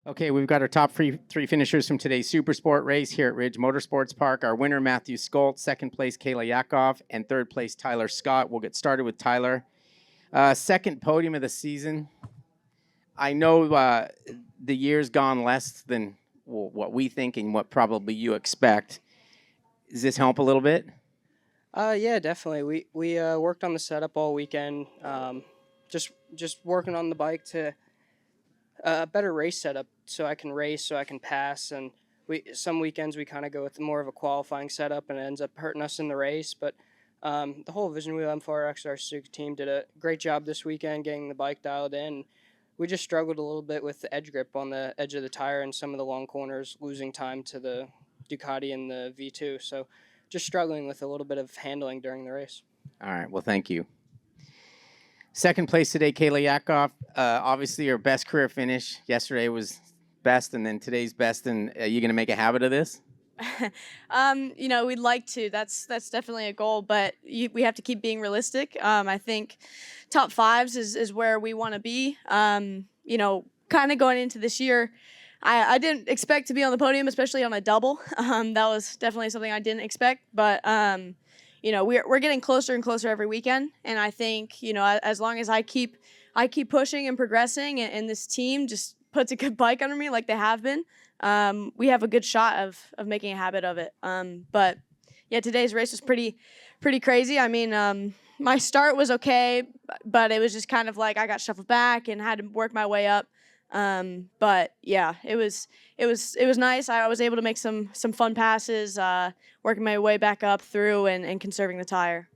Okay, we've got our top three finishers from today's Supersport race here at Ridge Motorsports Park. Our winner, Matthew Skolt, second place, Kayla Yakov, and third place, Tyler Scott. We'll get started with Tyler. Second podium of the season. I know the year's gone less than what we think and what probably you expect. Does this help a little bit? Yeah, definitely. We worked on the setup all weekend. Just working on the bike to a better race setup, so I can race, so I can pass. And some weekends we kind of go with more of a qualifying setup, and it ends up hurting us in the race. But the whole Vision Wheel M4 XR Suzuki team did a great job this weekend getting the bike dialed in. We just struggled a little bit with the edge grip on the edge of the tire and some of the long corners, losing time to the Ducati and the V2. So just struggling with a little bit of handling during the race. All right, well, thank you. Second place today, Kayla Yakov. Obviously, your best career finish. Yesterday was best, and then today's best. And are you going to make a habit of this? We'd like to. That's definitely a goal, but we have to keep being realistic. I think top fives is where we want to be. Kind of going into this year, I didn't expect to be on the podium, especially on a double. That was definitely something I didn't expect, but we're getting closer and closer every weekend, and I think as long as I keep pushing and progressing, and this team just puts a good bike under me like they have been, we have a good shot of making a habit of it. But yeah, today's race was pretty crazy. I mean, my start was okay, but it was just kind of like I got shuffled back and had to work my way up. But yeah, it was nice. I was able to make some fun passes, working my way back up through and conserving the tire.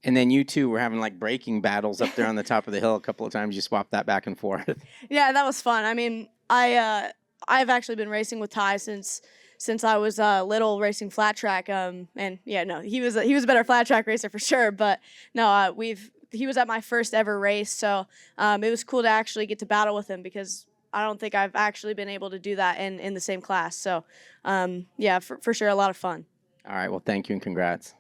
And then you two were having like braking battles up there on the top of the hill a couple of times. You swapped that back and forth. Yeah, that was fun. I mean, I've actually been racing with Ty since I was little, racing flat track. And yeah, no, he was a better flat track racer for sure. But no, he was at my first ever race, so it was cool to actually get to battle with him, because I don't think I've actually been able to do that in the same class. So yeah, for sure, a lot of fun. All right, well, thank you and congrats.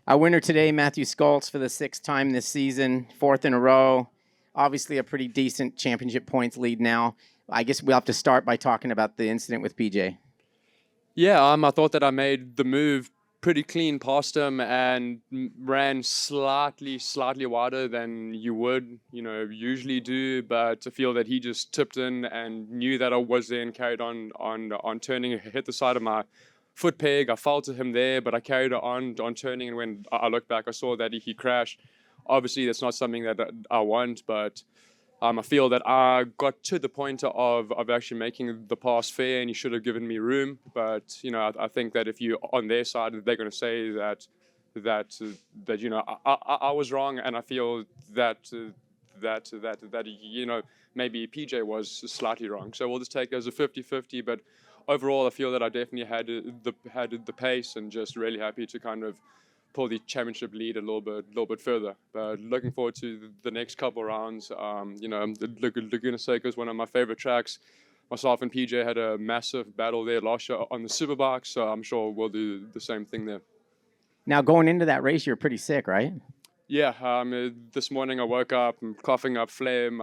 Our winner today, Matthew Skoltz, for the sixth time this season, fourth in a row. Obviously a pretty decent championship points lead now. I guess we'll have to start by talking about the incident with PJ. Yeah, I thought that I made the move pretty clean past him and ran slightly wider than you would, usually do. But I feel that he just tipped in and knew that I was there and carried on turning, hit the side of my foot peg. I fell to him there, but I carried on turning, and when I looked back, I saw that he crashed. Obviously, that's not something that I want, but I feel that I got to the point of actually making the pass fair, and he should have given me room. But I think that if you're on their side, they're going to say that I was wrong, and I feel that maybe PJ was slightly wrong. So we'll just take it as a 50-50. But overall, I feel that I definitely had the pace, and just really happy to kind of pull the championship lead a little bit further. But looking forward to the next couple rounds. Laguna Seca is one of my favorite tracks. Myself and PJ had a massive battle there last year on the Superbike, so I'm sure we'll do the same thing there. Now, going into that race, you were pretty sick, right? Yeah, this morning I woke up coughing up phlegm,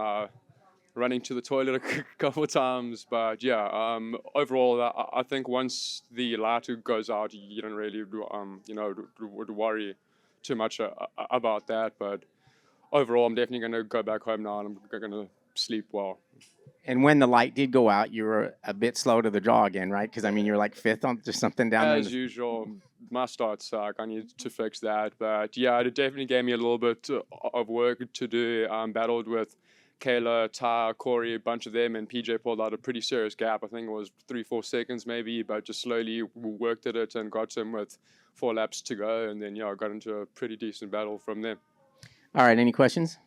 running to the toilet a couple of times. But yeah, overall, I think once the light goes out, you don't really, would worry too much about that. But overall, I'm definitely going to go back home now, and I'm going to sleep well. And when the light did go out, you were a bit slow to the draw again, right? Because, I mean, you're like fifth on just something down there. As usual, my start suck. I need to fix that. But yeah, it definitely gave me a little bit of work to do. Battled with Kayla, Ty, Corey, a bunch of them, and PJ pulled out a pretty serious gap. I think it was 3-4 seconds maybe, but just slowly worked at it and got him with 4 laps to go. And then, I got into a pretty decent battle from there. All right, any questions?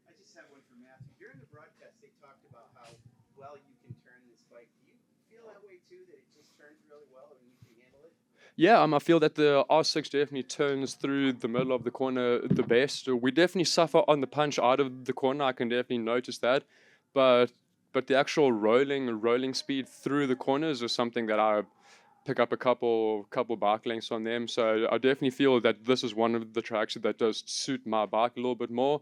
I just have one for Matthew. During the broadcast, they talked about how well you can turn this bike. Do you feel that way too, that it just turns really well and you can handle it? Yeah, I feel that the R6 definitely turns through the middle of the corner the best. We definitely suffer on the punch out of the corner. I can definitely notice that. But the actual rolling speed through the corners is something that I pick up a couple bike lengths on them. So I definitely feel that this is one of the tracks that does suit my bike a little bit more.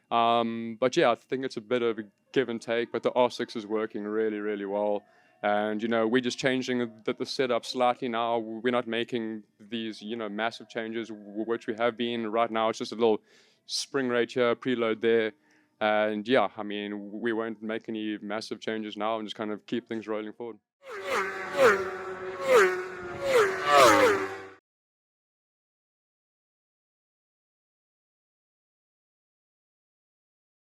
But yeah, I think it's a bit of give and take, but the R6 is working really, really well. And, we're just changing the setup slightly now. We're not making these, massive changes, which we have been. Right now, it's just a little spring rate here, preload there. And yeah, I mean, we won't make any massive changes now and just kind of keep things rolling forward.